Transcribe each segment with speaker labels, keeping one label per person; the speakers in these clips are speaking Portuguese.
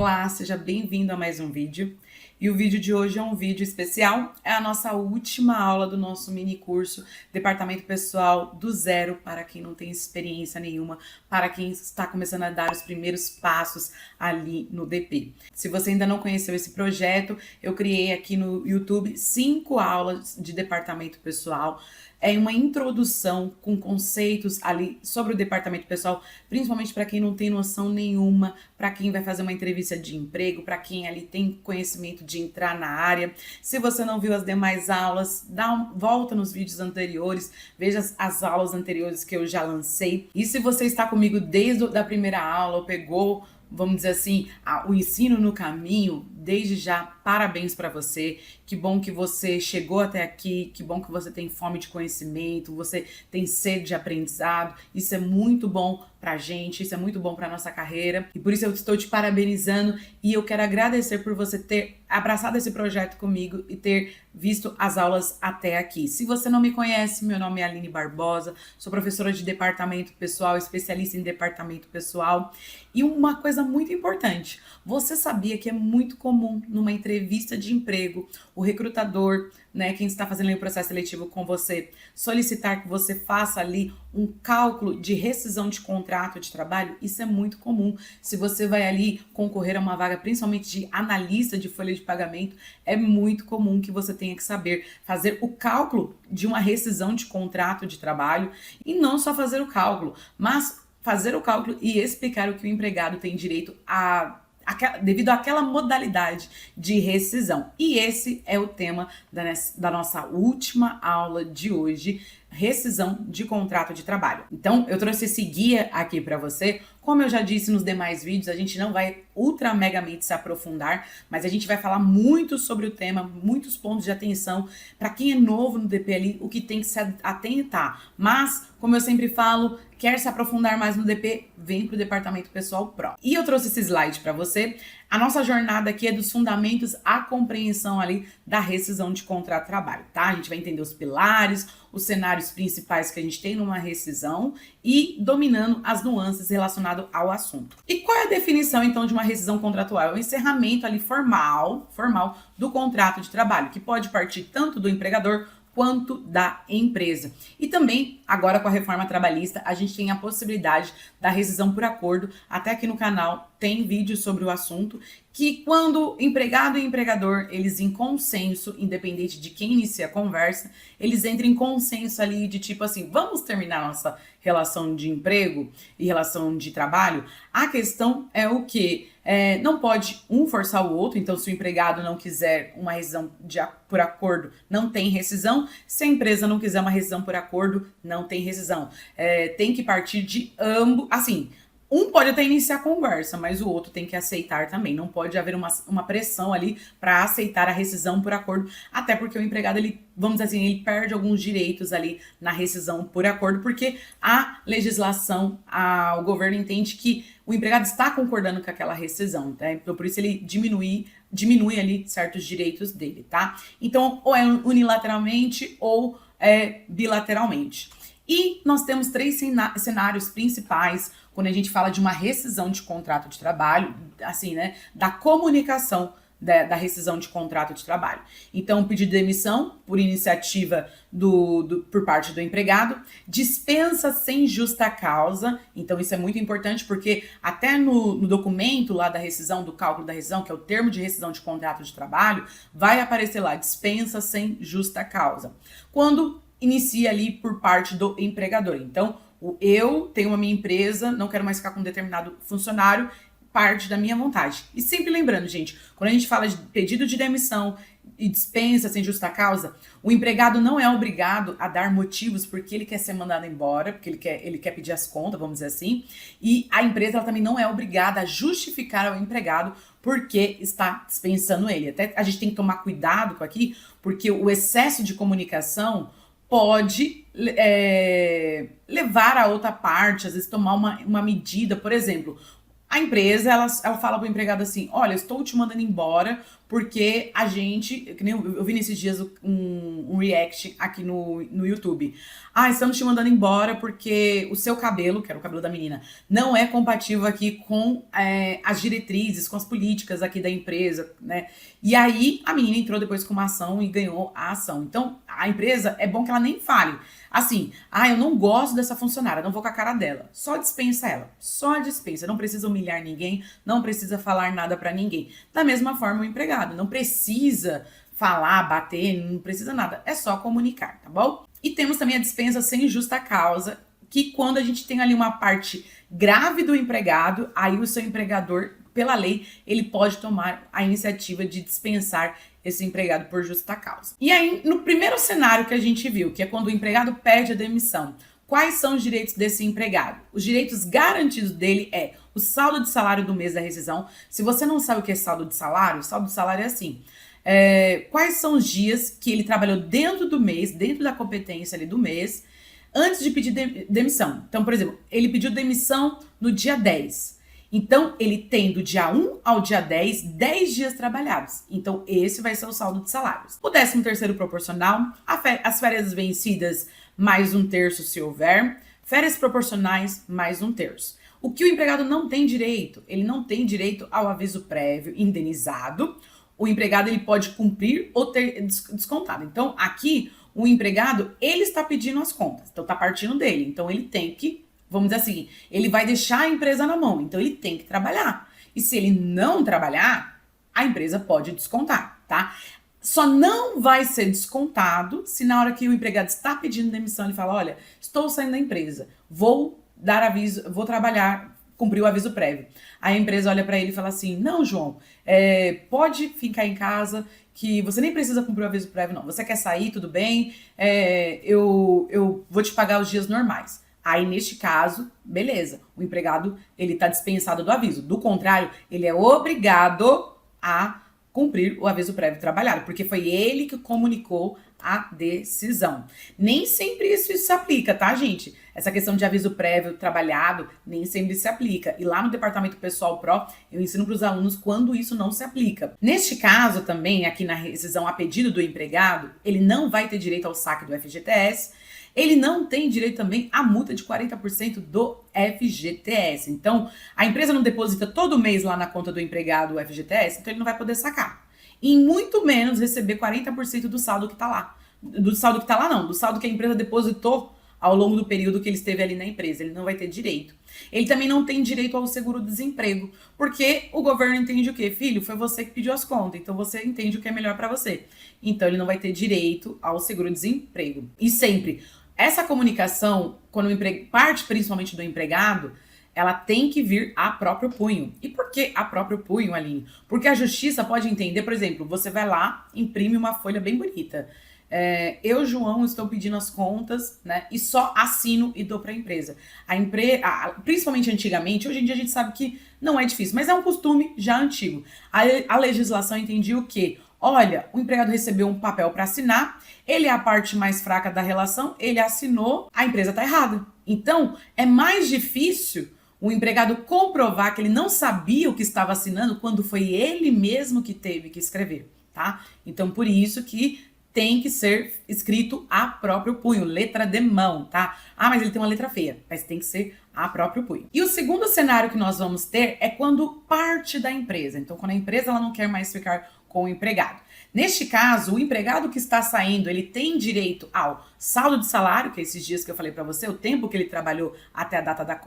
Speaker 1: Olá, seja bem-vindo a mais um vídeo. E o vídeo de hoje é um vídeo especial, é a nossa última aula do nosso mini curso Departamento Pessoal do Zero, para quem não tem experiência nenhuma, para quem está começando a dar os primeiros passos ali no DP. Se você ainda não conheceu esse projeto, eu criei aqui no YouTube 5 aulas de Departamento Pessoal. É uma introdução com conceitos ali sobre o departamento pessoal, principalmente para quem não tem noção nenhuma, para quem vai fazer uma entrevista de emprego, para quem ali tem conhecimento de entrar na área. Se você não viu as demais aulas, volta nos vídeos anteriores, veja as aulas anteriores que eu já lancei. E se você está comigo desde a primeira aula, ou pegou, vamos dizer assim, o ensino no caminho, desde já, parabéns para você. Que bom que você chegou até aqui, que bom que você tem fome de conhecimento, você tem sede de aprendizado. Isso é muito bom pra gente, isso é muito bom pra nossa carreira. E por isso eu estou te parabenizando e eu quero agradecer por você ter abraçado esse projeto comigo e ter visto as aulas até aqui. Se você não me conhece, meu nome é Aline Barbosa, sou professora de Departamento Pessoal, especialista em Departamento Pessoal. E uma coisa muito importante, você sabia que é muito comum numa entrevista de emprego, o recrutador, né, quem está fazendo o processo seletivo com você, solicitar que você faça ali um cálculo de rescisão de contrato de trabalho? Isso é muito comum. Se você vai ali concorrer a uma vaga, principalmente de analista de folha de pagamento, é muito comum que você tenha que saber fazer o cálculo de uma rescisão de contrato de trabalho e não só fazer o cálculo, mas fazer o cálculo e explicar o que o empregado tem direito devido àquela modalidade de rescisão. E esse é o tema da nossa última aula de hoje, rescisão de contrato de trabalho. Então, eu trouxe esse guia aqui para você. Como eu já disse nos demais vídeos, a gente não vai ultra megamente se aprofundar, mas a gente vai falar muito sobre o tema, muitos pontos de atenção para quem é novo no DP ali, o que tem que se atentar. Mas, como eu sempre falo, quer se aprofundar mais no DP, vem para o Departamento Pessoal Pro. E eu trouxe esse slide para você. A nossa jornada aqui é dos fundamentos à compreensão ali da rescisão de contrato de trabalho, tá? A gente vai entender os pilares, os cenários principais que a gente tem numa rescisão e dominando as nuances relacionadas ao assunto. E qual é a definição, então, de uma rescisão contratual? É o encerramento ali formal do contrato de trabalho, que pode partir tanto do empregador quanto da empresa. E também, agora com a reforma trabalhista, a gente tem a possibilidade da rescisão por acordo. Até aqui no canal tem vídeo sobre o assunto, que quando empregado e empregador, eles em consenso, independente de quem inicia a conversa, eles entram em consenso ali de tipo assim, vamos terminar nossa relação de emprego e relação de trabalho. A questão é o quê? Não pode um forçar o outro, então se o empregado não quiser uma rescisão por acordo, não tem rescisão. Se a empresa não quiser uma rescisão por acordo, não tem rescisão. Tem que partir de ambos, assim, um pode até iniciar a conversa, mas o outro tem que aceitar também. Não pode haver uma pressão ali para aceitar a rescisão por acordo, até porque o empregado, ele, vamos dizer assim, ele perde alguns direitos ali na rescisão por acordo, porque a legislação, o governo entende que o empregado está concordando com aquela rescisão, tá? Então, por isso ele diminui ali certos direitos dele, tá? Então, ou é unilateralmente ou é bilateralmente. E nós temos 3 cenários principais quando a gente fala de uma rescisão de contrato de trabalho, assim, né, da comunicação da rescisão de contrato de trabalho. Então, pedido de demissão por iniciativa por parte do empregado, dispensa sem justa causa. Então, isso é muito importante porque até no documento lá da rescisão, do cálculo da rescisão, que é o termo de rescisão de contrato de trabalho, vai aparecer lá, dispensa sem justa causa. Quando inicia ali por parte do empregador. Então, eu tenho a minha empresa, não quero mais ficar com um determinado funcionário, parte da minha vontade. E sempre lembrando, gente, quando a gente fala de pedido de demissão e dispensa sem justa causa, o empregado não é obrigado a dar motivos porque ele quer ser mandado embora, porque ele quer pedir as contas, vamos dizer assim, e a empresa ela também não é obrigada a justificar ao empregado porque está dispensando ele. Até a gente tem que tomar cuidado com aqui, porque o excesso de comunicação pode levar a outra parte, às vezes tomar uma medida. Por exemplo, A empresa, ela fala pro empregado assim, olha, eu estou te mandando embora porque a gente, que nem eu vi nesses dias um react aqui no YouTube. Ah, estamos te mandando embora porque o seu cabelo, que era o cabelo da menina, não é compatível aqui com as diretrizes, com as políticas aqui da empresa, né? E aí a menina entrou depois com uma ação e ganhou a ação. Então, a empresa, é bom que ela nem fale. Assim, eu não gosto dessa funcionária, não vou com a cara dela. Só dispensa ela. Só dispensa. Não precisa humilhar ninguém, não precisa falar nada pra ninguém. Da mesma forma, o empregado. Não precisa falar, bater, não precisa nada. É só comunicar, tá bom? E temos também a dispensa sem justa causa, que quando a gente tem ali uma parte grave do empregado, aí o seu empregador, pela lei, ele pode tomar a iniciativa de dispensar esse empregado por justa causa. E aí, no primeiro cenário que a gente viu, que é quando o empregado pede a demissão, quais são os direitos desse empregado? Os direitos garantidos dele é o saldo de salário do mês da rescisão. Se você não sabe o que é saldo de salário é assim. Quais são os dias que ele trabalhou dentro do mês, dentro da competência ali do mês, antes de pedir demissão. Então, por exemplo, ele pediu demissão no dia 10. Então, ele tem do dia 1 ao dia 10, 10 dias trabalhados. Então, esse vai ser o saldo de salários. O 13º proporcional, as férias vencidas, mais um terço se houver, férias proporcionais, mais um terço. O que o empregado não tem direito? Ele não tem direito ao aviso prévio indenizado. O empregado, ele pode cumprir ou ter descontado. Então, aqui, o empregado, ele está pedindo as contas. Então, tá partindo dele. Então, ele tem que, vamos dizer assim, ele vai deixar a empresa na mão. Então, ele tem que trabalhar. E se ele não trabalhar, a empresa pode descontar, tá? Só não vai ser descontado se na hora que o empregado está pedindo demissão, ele fala, olha, estou saindo da empresa, vou dar aviso, vou trabalhar, cumprir o aviso prévio. Aí a empresa olha para ele e fala assim, não, João, pode ficar em casa, que você nem precisa cumprir o aviso prévio, não. Você quer sair, tudo bem, eu vou te pagar os dias normais. Aí, neste caso, beleza, o empregado, ele tá dispensado do aviso. Do contrário, ele é obrigado a cumprir o aviso prévio trabalhado, porque foi ele que comunicou a decisão. Nem sempre isso se aplica, tá, gente? Essa questão de aviso prévio trabalhado nem sempre se aplica. E lá no Departamento Pessoal Pro, eu ensino para os alunos quando isso não se aplica. Neste caso também, aqui na rescisão a pedido do empregado, ele não vai ter direito ao saque do FGTS, ele não tem direito também à multa de 40% do FGTS. Então, a empresa não deposita todo mês lá na conta do empregado o FGTS, então ele não vai poder sacar. E muito menos receber 40% do saldo que tá lá. Do saldo que tá lá, não. Do saldo que a empresa depositou ao longo do período que ele esteve ali na empresa. Ele não vai ter direito. Ele também não tem direito ao seguro-desemprego, porque o governo entende o quê? Filho, foi você que pediu as contas, então você entende o que é melhor para você. Então, ele não vai ter direito ao seguro-desemprego. E sempre, essa comunicação, quando parte principalmente do empregado, ela tem que vir a próprio punho. E por que a próprio punho, Aline? Porque a justiça pode entender, por exemplo, você vai lá, imprime uma folha bem bonita. Eu, João, estou pedindo as contas, né? E só assino e dou para a empresa. Principalmente antigamente, hoje em dia a gente sabe que não é difícil, mas é um costume já antigo. A legislação entendia o quê? Olha, o empregado recebeu um papel para assinar, ele é a parte mais fraca da relação, ele assinou, a empresa está errada. Então, é mais difícil o empregado comprovar que ele não sabia o que estava assinando quando foi ele mesmo que teve que escrever, tá? Então, por isso que tem que ser escrito a próprio punho, letra de mão, tá? Mas ele tem uma letra feia, mas tem que ser a próprio punho. E o segundo cenário que nós vamos ter é quando parte da empresa. Então, quando a empresa ela não quer mais ficar com o empregado. Neste caso, o empregado que está saindo, ele tem direito ao saldo de salário, que é esses dias que eu falei para você, o tempo que ele trabalhou até a data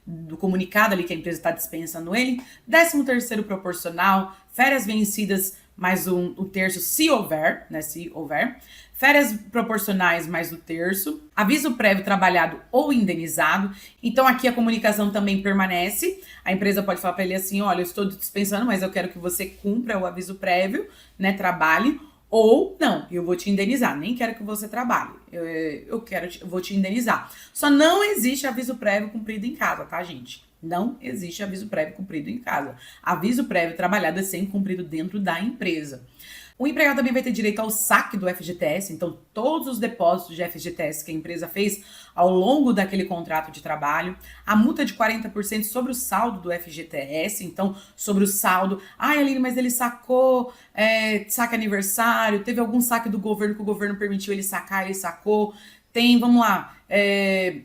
Speaker 1: do comunicado ali que a empresa está dispensando ele, 13º proporcional, férias vencidas mais um terço, se houver, né, se houver, férias proporcionais mais um terço, aviso prévio trabalhado ou indenizado. Então aqui a comunicação também permanece. A empresa pode falar para ele assim, olha, eu estou dispensando, mas eu quero que você cumpra o aviso prévio, né, trabalhe, ou não, eu vou te indenizar, nem quero que você trabalhe, eu vou te indenizar. Só não existe aviso prévio cumprido em casa, tá, gente? Não existe aviso prévio cumprido em casa. Aviso prévio trabalhado é sempre cumprido dentro da empresa. O empregado também vai ter direito ao saque do FGTS, então todos os depósitos de FGTS que a empresa fez ao longo daquele contrato de trabalho, a multa de 40% sobre o saldo do FGTS, então sobre o saldo, Aline, mas ele sacou saque aniversário, teve algum saque do governo que o governo permitiu ele sacar, ele sacou, vamos lá,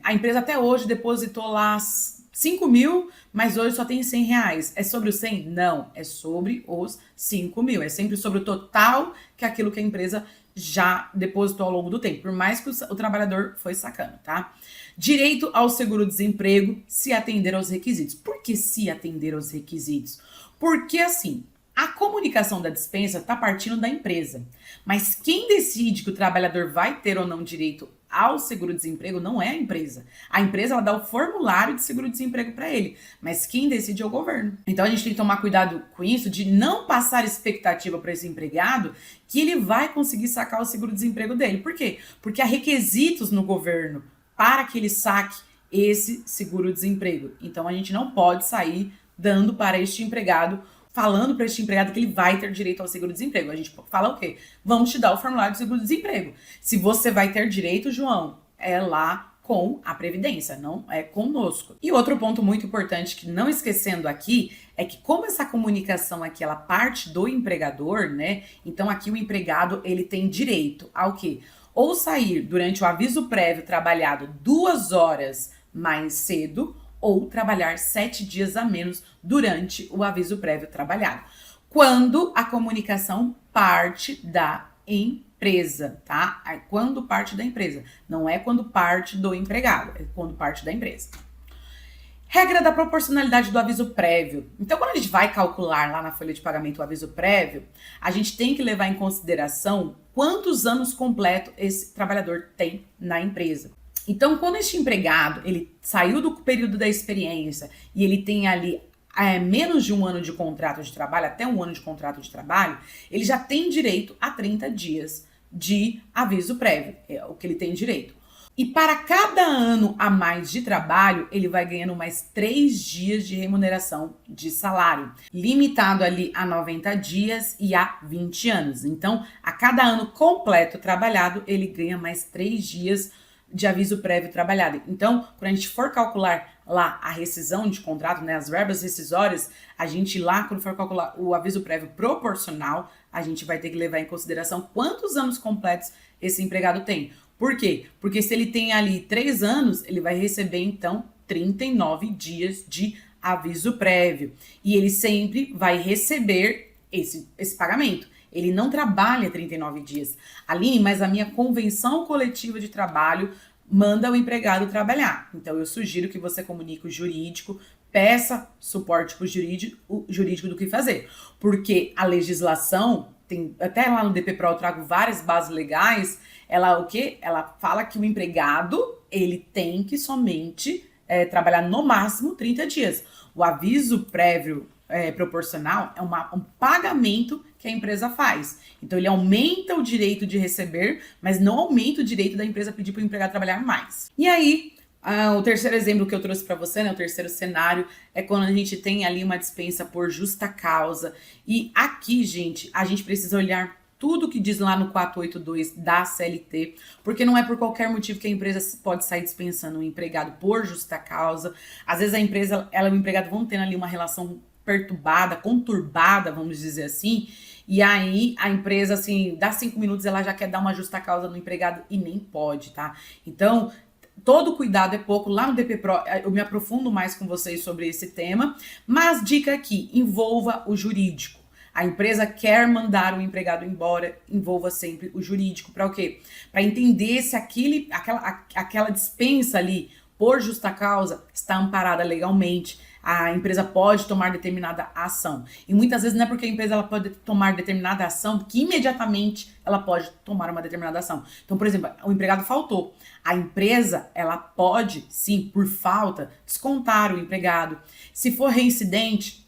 Speaker 1: a empresa até hoje depositou lá 5 mil, mas hoje só tem 100 reais. É sobre os 100? Não, é sobre os 5 mil. É sempre sobre o total que aquilo que a empresa já depositou ao longo do tempo, por mais que o trabalhador foi sacando, tá? Direito ao seguro-desemprego se atender aos requisitos. Por que se atender aos requisitos? Porque assim, a comunicação da dispensa está partindo da empresa, mas quem decide que o trabalhador vai ter ou não direito ao seguro-desemprego não é a empresa. A empresa ela dá o formulário de seguro-desemprego para ele, mas quem decide é o governo. Então a gente tem que tomar cuidado com isso, de não passar expectativa para esse empregado que ele vai conseguir sacar o seguro-desemprego dele. Por quê? Porque há requisitos no governo para que ele saque esse seguro-desemprego. Então a gente não pode sair dando para este empregado, falando para este empregado que ele vai ter direito ao seguro-desemprego. A gente fala o quê? Vamos te dar o formulário do seguro-desemprego. Se você vai ter direito, João, é lá com a Previdência, não é conosco. E outro ponto muito importante que não esquecendo aqui é que como essa comunicação aqui ela parte do empregador, né? Então aqui o empregado ele tem direito ao quê? Ou sair durante o aviso prévio trabalhado 2 horas mais cedo, ou trabalhar 7 dias a menos durante o aviso prévio trabalhado. Quando a comunicação parte da empresa, tá? É quando parte da empresa. Não é quando parte do empregado, é quando parte da empresa. Regra da proporcionalidade do aviso prévio. Então, quando a gente vai calcular lá na folha de pagamento o aviso prévio, a gente tem que levar em consideração quantos anos completo esse trabalhador tem na empresa. Então, quando este empregado, ele saiu do período da experiência e ele tem ali menos de 1 ano de contrato de trabalho, até 1 ano de contrato de trabalho, ele já tem direito a 30 dias de aviso prévio, é o que ele tem direito. E para cada ano a mais de trabalho, ele vai ganhando mais 3 dias de remuneração de salário, limitado ali a 90 dias e a 20 anos. Então, a cada ano completo trabalhado, ele ganha mais 3 dias de aviso prévio trabalhado. Então, quando a gente for calcular lá a rescisão de contrato, né, as verbas rescisórias, a gente lá, quando for calcular o aviso prévio proporcional, a gente vai ter que levar em consideração quantos anos completos esse empregado tem. Por quê? Porque se ele tem ali 3 anos, ele vai receber, então, 39 dias de aviso prévio. E ele sempre vai receber esse pagamento. Ele não trabalha 39 dias. Aline, mas a minha convenção coletiva de trabalho manda o empregado trabalhar. Então, eu sugiro que você comunique o jurídico, peça suporte para o jurídico do que fazer. Porque a legislação, tem até lá no DPPRO eu trago várias bases legais, ela o quê? Ela fala que o empregado, ele tem que somente trabalhar no máximo 30 dias. O aviso prévio proporcional é um pagamento que a empresa faz. Então, ele aumenta o direito de receber, mas não aumenta o direito da empresa pedir para o empregado trabalhar mais. E aí, o terceiro exemplo que eu trouxe para você, né, o terceiro cenário, é quando a gente tem ali uma dispensa por justa causa. E aqui, gente, a gente precisa olhar tudo que diz lá no 482 da CLT, porque não é por qualquer motivo que a empresa pode sair dispensando um empregado por justa causa. Às vezes a empresa, ela e o empregado vão tendo ali uma relação perturbada, conturbada, vamos dizer assim, e aí a empresa, assim, dá 5 minutos, ela já quer dar uma justa causa no empregado e nem pode, tá? Então, todo cuidado é pouco. Lá no DPPRO eu me aprofundo mais com vocês sobre esse tema, mas dica aqui, envolva o jurídico. A empresa quer mandar o empregado embora, envolva sempre o jurídico. Para o quê? Para entender se aquela dispensa ali por justa causa está amparada legalmente. A empresa pode tomar determinada ação. E muitas vezes não é porque a empresa ela pode tomar determinada ação que imediatamente ela pode tomar uma determinada ação. Então, por exemplo, o empregado faltou. A empresa, ela pode, sim, por falta, descontar o empregado. Se for reincidente,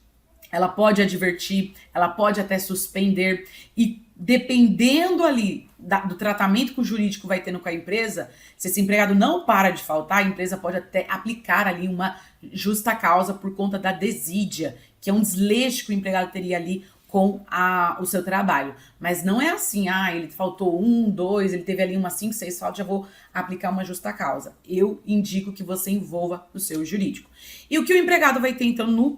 Speaker 1: ela pode advertir, ela pode até suspender. E dependendo ali do tratamento que o jurídico vai tendo com a empresa, se esse empregado não para de faltar, a empresa pode até aplicar ali uma justa causa por conta da desídia, que é um desleixo que o empregado teria ali com o seu trabalho. Mas não é assim, ele faltou 1, 2, ele teve ali umas 5, 6 faltas, já vou aplicar uma justa causa. Eu indico que você envolva o seu jurídico. E o que o empregado vai ter, então,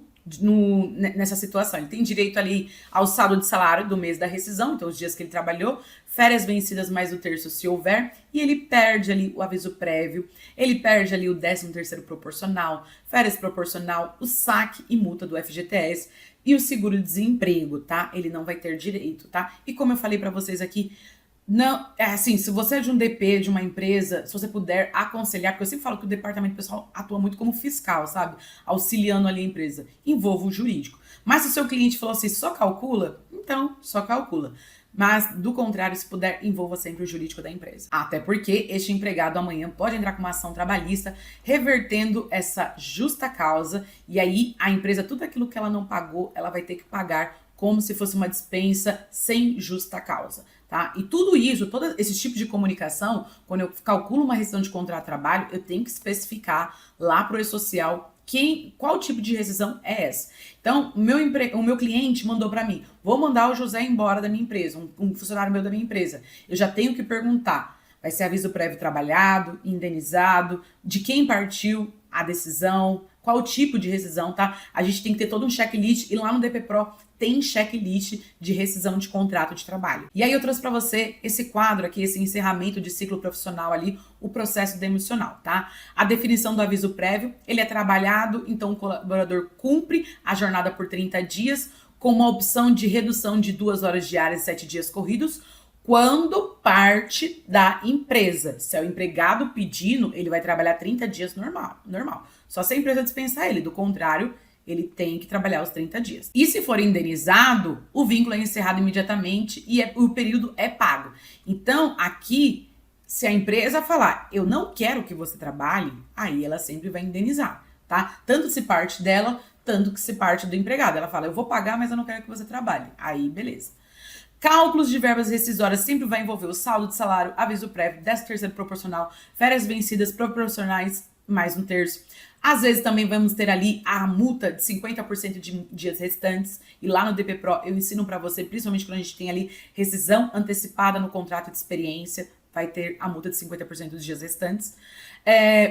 Speaker 1: nessa situação? Ele tem direito ali ao saldo de salário do mês da rescisão, então os dias que ele trabalhou, férias vencidas mais o terço se houver, e ele perde ali o aviso prévio, ele perde ali o 13º proporcional, férias proporcional, o saque e multa do FGTS e o seguro-desemprego, tá? Ele não vai ter direito, tá? E como eu falei pra vocês aqui, não, assim, se você é de um DP, de uma empresa, se você puder aconselhar, porque eu sempre falo que o departamento pessoal atua muito como fiscal, sabe? Auxiliando ali a empresa. Envolva o jurídico. Mas se o seu cliente falou assim, só calcula, então só calcula. Mas, do contrário, se puder, envolva sempre o jurídico da empresa. Até porque este empregado amanhã pode entrar com uma ação trabalhista revertendo essa justa causa e aí a empresa, tudo aquilo que ela não pagou, ela vai ter que pagar como se fosse uma dispensa sem justa causa, tá? E tudo isso, todo esse tipo de comunicação, quando eu calculo uma rescisão de contrato de trabalho, eu tenho que especificar lá pro E-Social qual tipo de rescisão é essa. Então, o meu cliente mandou para mim, vou mandar o José embora da minha empresa, um funcionário meu da minha empresa. Eu já tenho que perguntar, vai ser aviso prévio trabalhado, indenizado, de quem partiu a decisão, qual tipo de rescisão, tá? A gente tem que ter todo um checklist e lá no DP Pro tem checklist de rescisão de contrato de trabalho. E aí eu trouxe para você esse quadro aqui, esse encerramento de ciclo profissional ali, o processo demissional, tá? A definição do aviso prévio, ele é trabalhado, então o colaborador cumpre a jornada por 30 dias, com uma opção de redução de 2 horas diárias e 7 dias corridos, quando parte da empresa. Se é o empregado pedindo, ele vai trabalhar 30 dias normal. Só se a empresa dispensar ele, do contrário, ele tem que trabalhar os 30 dias. E se for indenizado, o vínculo é encerrado imediatamente e o período é pago. Então, aqui, se a empresa falar, eu não quero que você trabalhe, aí ela sempre vai indenizar, tá? Tanto se parte dela, tanto que se parte do empregado. Ela fala, eu vou pagar, mas eu não quero que você trabalhe. Aí, beleza. Cálculos de verbas rescisórias sempre vai envolver o saldo de salário, aviso prévio, 13º proporcional, férias vencidas proporcionais, mais um terço. Às vezes também vamos ter ali a multa de 50% de dias restantes. E lá no DP Pro eu ensino para você, principalmente quando a gente tem ali rescisão antecipada no contrato de experiência, vai ter a multa de 50% dos dias restantes.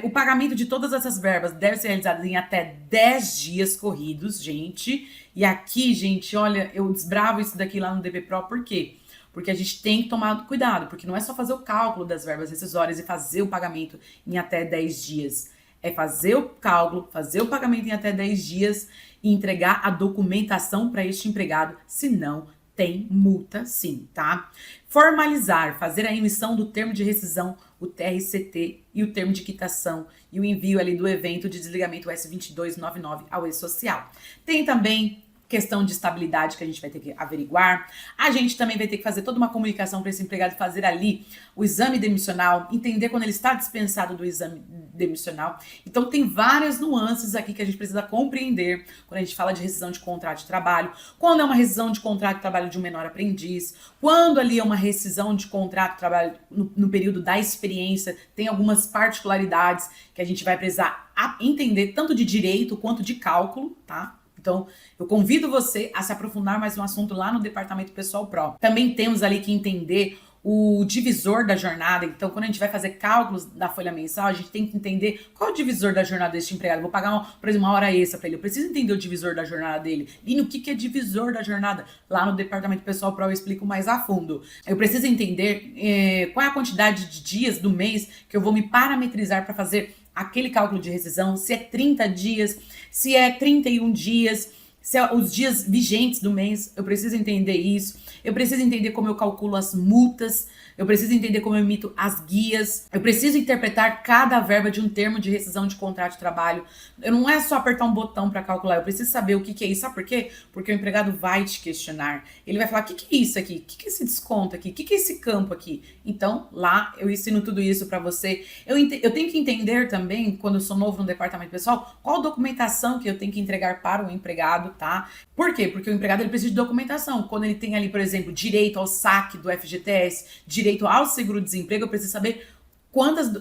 Speaker 1: O pagamento de todas essas verbas deve ser realizado em até 10 dias corridos, gente. E aqui, gente, olha, eu desbravo isso daqui lá no DP Pro, por quê? Porque a gente tem que tomar cuidado, porque não é só fazer o cálculo das verbas rescisórias e fazer o pagamento em até 10 dias. É fazer o cálculo, fazer o pagamento em até 10 dias e entregar a documentação para este empregado, senão tem multa sim, tá? Formalizar, fazer a emissão do termo de rescisão, o TRCT e o termo de quitação e o envio ali do evento de desligamento S2299 ao E-Social. Tem também questão de estabilidade que a gente vai ter que averiguar. A gente também vai ter que fazer toda uma comunicação para esse empregado fazer ali o exame demissional, entender quando ele está dispensado do exame demissional. Então tem várias nuances aqui que a gente precisa compreender quando a gente fala de rescisão de contrato de trabalho, quando é uma rescisão de contrato de trabalho de um menor aprendiz, quando ali é uma rescisão de contrato de trabalho no período da experiência, tem algumas particularidades que a gente vai precisar entender tanto de direito quanto de cálculo, tá? Então, eu convido você a se aprofundar mais no assunto lá no Departamento Pessoal Pro. Também temos ali que entender o divisor da jornada. Então, quando a gente vai fazer cálculos da folha mensal, a gente tem que entender qual é o divisor da jornada deste empregado. Eu vou pagar, por exemplo, uma hora extra para ele. Eu preciso entender o divisor da jornada dele. E o que é divisor da jornada? Lá no Departamento Pessoal Pro eu explico mais a fundo. Eu preciso entender qual é a quantidade de dias do mês que eu vou me parametrizar para fazer aquele cálculo de rescisão, se é 30 dias, se é 31 dias, se é os dias vigentes do mês, eu preciso entender isso. Eu preciso entender como eu calculo as multas, eu preciso entender como eu emito as guias, eu preciso interpretar cada verba de um termo de rescisão de contrato de trabalho. Eu não é só apertar um botão para calcular, eu preciso saber o que é isso. Sabe por quê? Porque o empregado vai te questionar. Ele vai falar, o que é isso aqui? O que é esse desconto aqui? O que é esse campo aqui? Então, lá eu ensino tudo isso para você. Eu tenho que entender também, quando eu sou novo no departamento pessoal, qual documentação que eu tenho que entregar para o empregado, tá? Por quê? Porque o empregado ele precisa de documentação. Quando ele tem ali, por exemplo, direito ao saque do FGTS, direito ao seguro-desemprego, eu preciso saber quantas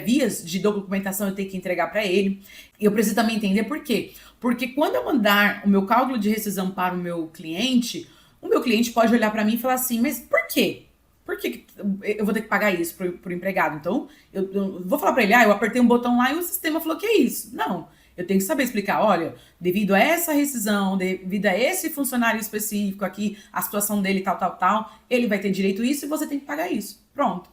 Speaker 1: vias de documentação eu tenho que entregar para ele. E eu preciso também entender por quê. Porque quando eu mandar o meu cálculo de rescisão para o meu cliente, O meu cliente pode olhar para mim e falar assim, mas por quê? Por que eu vou ter que pagar isso pro empregado? Então, eu vou falar para ele, eu apertei um botão lá e o sistema falou que é isso. Não, eu tenho que saber explicar, olha, devido a essa rescisão, devido a esse funcionário específico aqui, a situação dele tal, ele vai ter direito a isso e você tem que pagar isso. Pronto.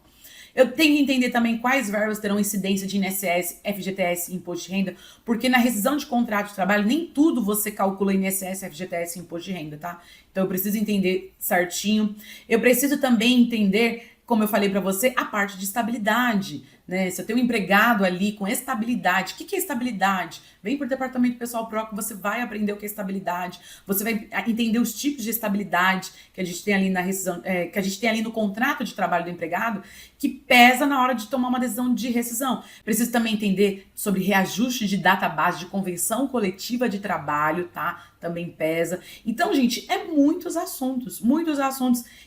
Speaker 1: Eu tenho que entender também quais verbas terão incidência de INSS, FGTS e Imposto de Renda, porque na rescisão de contrato de trabalho, nem tudo você calcula INSS, FGTS e Imposto de Renda, tá? Então eu preciso entender certinho. Eu preciso também entender, como eu falei para você, a parte de estabilidade, né? Se eu tenho um empregado ali com estabilidade, o que é estabilidade? Vem pro departamento pessoal pro que você vai aprender o que é estabilidade, você vai entender os tipos de estabilidade que a gente tem ali na rescisão, que a gente tem ali no contrato de trabalho do empregado, que pesa na hora de tomar uma decisão de rescisão. Preciso também entender sobre reajuste de data base de convenção coletiva de trabalho, tá? Também pesa. Então, gente, muitos assuntos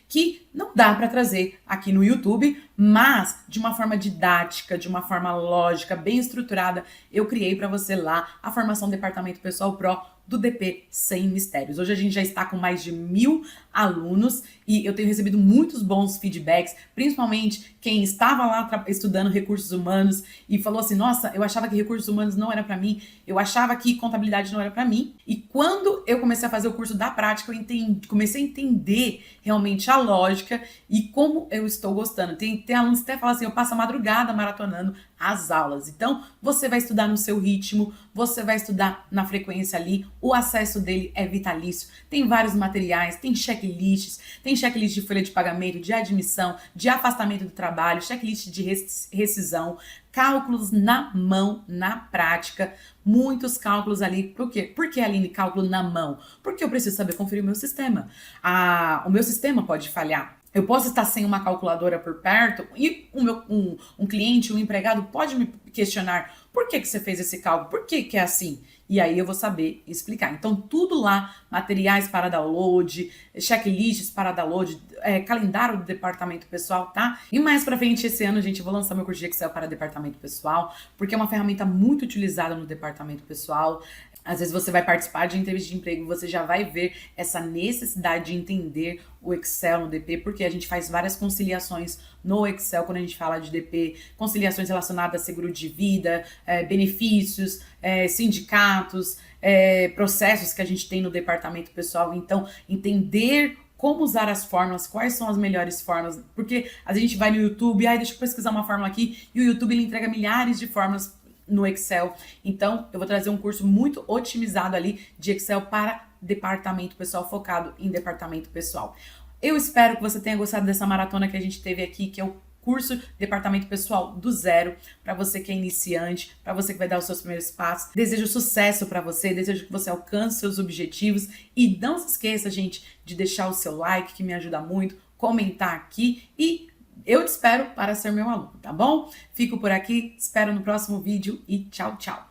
Speaker 1: que não dá para trazer aqui no YouTube, mas de uma forma didática, de uma forma lógica, bem estruturada, eu criei para você lá a formação Departamento Pessoal Pro do DP Sem Mistérios. Hoje a gente já está com mais de 1000 alunos e eu tenho recebido muitos bons feedbacks, principalmente quem estava lá estudando recursos humanos e falou assim, nossa, eu achava que recursos humanos não era para mim, eu achava que contabilidade não era para mim. E quando eu comecei a fazer o curso da prática, comecei a entender realmente a lógica e como eu estou gostando. Tem alunos que até falam assim, eu passo a madrugada maratonando as aulas. Então, você vai estudar no seu ritmo, você vai estudar na frequência ali, o acesso dele é vitalício. Tem vários materiais, tem checklists, tem checklist de folha de pagamento, de admissão, de afastamento do trabalho, checklist de rescisão, cálculos na mão, na prática, muitos cálculos ali. Por quê? Por que, Aline, cálculo na mão? Porque eu preciso saber conferir o meu sistema. O meu sistema pode falhar. Eu posso estar sem uma calculadora por perto e um cliente, um empregado pode me questionar por que você fez esse cálculo, por que é assim? E aí eu vou saber explicar. Então, tudo lá, materiais para download, checklists para download, calendário do departamento pessoal, tá? E mais pra frente esse ano, gente, eu vou lançar meu curso de Excel para departamento pessoal, porque é uma ferramenta muito utilizada no departamento pessoal. Às vezes você vai participar de entrevista de emprego, você já vai ver essa necessidade de entender o Excel no DP, porque a gente faz várias conciliações no Excel quando a gente fala de DP, conciliações relacionadas a seguro de vida, benefícios, sindicatos, processos que a gente tem no departamento pessoal. Então, entender como usar as fórmulas, quais são as melhores fórmulas, porque a gente vai no YouTube, deixa eu pesquisar uma fórmula aqui, e o YouTube ele entrega milhares de fórmulas no Excel. Então, eu vou trazer um curso muito otimizado ali de Excel para departamento pessoal, focado em departamento pessoal. Eu espero que você tenha gostado dessa maratona que a gente teve aqui, que é o curso Departamento Pessoal do Zero, para você que é iniciante, para você que vai dar os seus primeiros passos. Desejo sucesso para você, desejo que você alcance seus objetivos e não se esqueça, gente, de deixar o seu like, que me ajuda muito, comentar aqui e eu te espero para ser meu aluno, tá bom? Fico por aqui, espero no próximo vídeo e tchau, tchau!